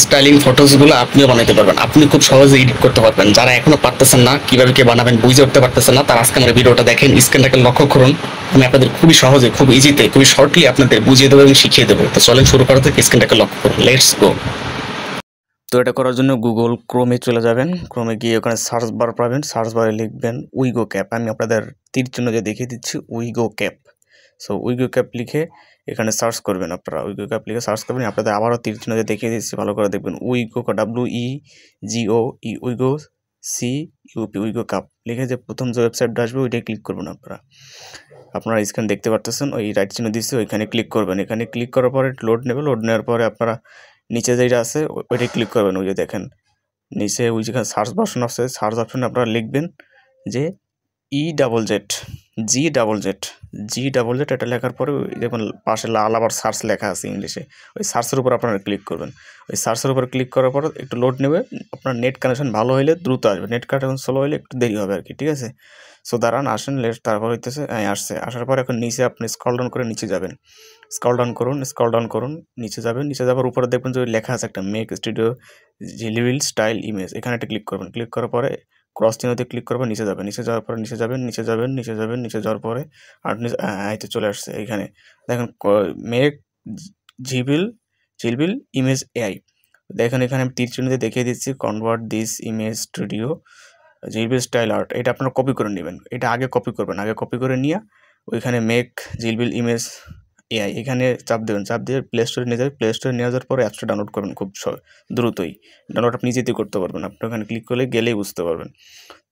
Styling ফটোসগুলো আপনিও বানাইতে পারবেন। আপনি খুব সহজে এডিট করতে পারবেন। যারা এখনো পারতেছেন না কিভাবে কি বানাবেন, বুঝে উঠতে পারতেছেন না, তারা আজকে আমার ভিডিওটা দেখেন, স্ক্রিনটাকে লক্ষ্য করুন। আমি আপনাদের খুবই সহজে, খুব ইজিতে, খুবই শর্টলি আপনাদের বুঝিয়ে দেবো এবং শিখিয়ে দেবো। তো চলেন শুরু করা থেকে, স্ক্রিনটাকে লক্ষ্য করুন। Let's go. তো এটা করার জন্য গুগল ক্রোমে চলে যাবেন। ক্রোমে গিয়ে ওখানে সার্চ বার পাবেন। সার্চ বারে লিখবেন উইগো ক্যাপ। আমি আপনাদের তীর চিহ্ন যে দেখিয়ে দিচ্ছি, Wego cap. So Wego cap লিখে এখানে সার্চ করবেন। আপনারা উইগো ক্যাপ লিখে সার্চ করবেন। আপনাদের আবারও তীর চিহ্ন যে দেখিয়ে দিচ্ছি, ভালো করে দেখবেন। Wego WEGO Wego CUP Wego cap লিখে যে প্রথম যে ওয়েবসাইটটা আসবে ওইটাই ক্লিক করবেন। আপনারা স্ক্রিন দেখতে পারতেছেন, ওই রাইট চিহ্ন দিচ্ছি, ওইখানে ক্লিক করবেন। এখানে ক্লিক করার পরে লোড নেবে। লোড নেওয়ার পরে আপনারা নিচে যেটা আছে ওইটাই ক্লিক করবেন। ওই যে দেখেন নিচে ওই যেখানে সার্চ বাটন আছে, সার্চ অপশনে আপনারা লিখবেন যে G double Z এটা লেখার পরে দেখুন পাশে লাল আবার সার্চ লেখা আছে ইংলিশে। ওই সার্চের উপর আপনারা ক্লিক করবেন। ওই সার্চের উপর ক্লিক করার পর একটু লোড নেবে। আপনার নেট কানেকশন ভালো হলে দ্রুত আসবে, নেট কানেকশন স্লো হলে একটু দেরি হবে আর কি, ঠিক আছে। সো দাঁড়ান, আসেন, তারপর হইতেছে আসছে। আসার পর এখন নিচে আপনি স্ক্রল ডাউন করে নিচে যাবেন। স্ক্রল ডাউন করুন, নিচে যাবেন। নিচে যাওয়ার উপরে দেখবেন যে লেখা আছে একটা মেক স্টুডিও জিলিবিল স্টাইল ইমেজ। এখানে একটা ক্লিক করবেন। ক্লিক করার পরে ক্রস চিহ্নতে ক্লিক করবেন, নিচে যাবেন। নিচে যাওয়ার পরে নিচে যাওয়ার পরে আর তো চলে আসছে। এইখানে দেখেন মেক জিলবিল ইমেজ AI। দেখেন এখানে আমি তীর চিহ্ন দিয়ে দেখিয়ে দিচ্ছি, convert this image studio Ghibli style art. এটা আপনারা কপি করে নেবেন। এটা আগে কপি করবেন। আগে কপি করে নিয়ে ওইখানে মেক জিলবিল ইমেজ AI এখানে চাপ দেবেন। চাপ দিয়ে প্লে স্টোরে নিয়ে যাবে। প্লে স্টোরে নিয়ে যাওয়ার পরে অ্যাপসটা ডাউনলোড করবেন খুব দ্রুতই। ডাউনলোড আপনি নিজেতেই করতে পারবেন। আপনি ওখানে ক্লিক করলে গেলেই বুঝতে পারবেন।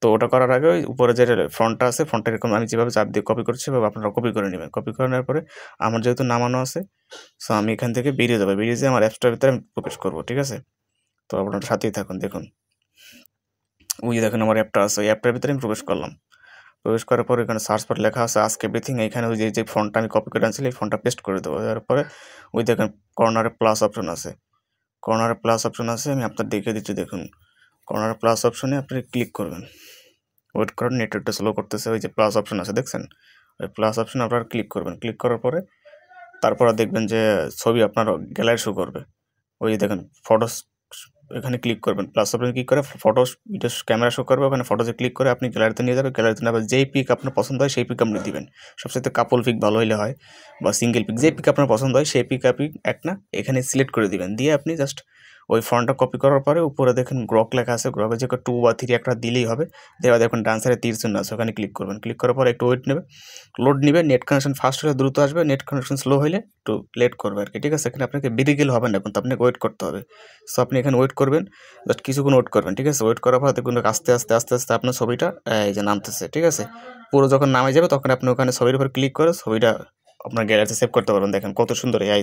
তো ওটা করার আগে ওই উপরে যে ফন্টটা আছে, ফন্টটা এরকম আমি যেভাবে চাপ দিয়ে কপি করছি সেভাবে আপনারা কপি করে নেবেন। কপি করে নেওয়ার পরে আমার যেহেতু নামানো আছে, সো আমি এখান থেকে বেরিয়ে যাবো। বেরিয়ে যেয়ে আমার অ্যাপসটার ভিতরে আমি প্রবেশ করবো, ঠিক আছে। তো আপনার সাথেই থাকুন। দেখুন ওই দেখুন আমার অ্যাপটা আছে, ওই অ্যাপটার ভিতরে আমি প্রবেশ করলাম। প্রবেশ করার পরে এখানে সার্চ বার লেখা আছে আস্ক এভরিথিং। এখানে ওই যে ফন্টটা আমি কপি করে আনছিলাম এই ফন্টটা পেস্ট করে দেবো। তারপরে ওই দেখেন কর্নারে প্লাস অপশন আছে। আমি আপনার দেখিয়ে দিচ্ছি। দেখুন কর্নারে প্লাস অপশনে আপনি ক্লিক করবেন। ওয়েট করেন, নেটওয়ার্কটা স্লো করতেছে। ওই যে প্লাস অপশন আছে দেখছেন, ওই প্লাস অপশনে আপনারা ক্লিক করবেন। ক্লিক করার পরে তারপরে দেখবেন যে ছবি আপনার গ্যালারি শো করবে। ওই যে দেখেন ফটোস, এখানে ক্লিক করবেন। প্লাস অপশনে ক্লিক করে ফটোস ভিডিও ক্যামেরা শো করবে। ওখানে ফটোসে ক্লিক করে আপনি গ্যালারিতে নিয়ে যাবেন। গ্যালারিতে নেবে যেই পিক আপনার পছন্দ হয় সেই পিক আপনি দিবেন। সবসাথে কাপল পিক ভালো হলে হয়, বা সিঙ্গেল পিক, যেই পিক আপনার পছন্দ হয় সেই পিক আপনি একটা এখানে সিলেক্ট করে দিবেন। দিয়ে আপনি জাস্ট ওই ফন্টটা কপি করার পরে উপরে দেখেন গ্রক লেখা আছে। গ্রকের যে 2 বা 3 একটা দিলেই হবে। দেওয়া দেখুন ডান সাইডে তীর চিহ্ন আছে, ওখানে ক্লিক করবেন। ক্লিক করার পরে একটু ওয়েট নেবে, লোড নেবে। নেট কানেকশন ফাস্ট হলে দ্রুত আসবে, নেট কানেকশন স্লো হলে একটু লেট করবে আর কি, ঠিক আছে। এখানে আপনাকে বেরিয়ে গেলে হবে না, এখন তো আপনাকে ওয়েট করতে হবে। সো আপনি এখানে ওয়েট করবেন, জাস্ট কিছুক্ষণ ওয়েট করবেন, ঠিক আছে। ওয়েট করার পর দেখুন আস্তে আস্তে আপনার ছবিটা এই যে নামতেছে, ঠিক আছে। পুরো যখন নামে যাবে তখন আপনি ওখানে ছবির উপর ক্লিক করে ছবিটা আপনার গ্যালারিতে সেভ করতে পারবেন। দেখেন কত সুন্দর AI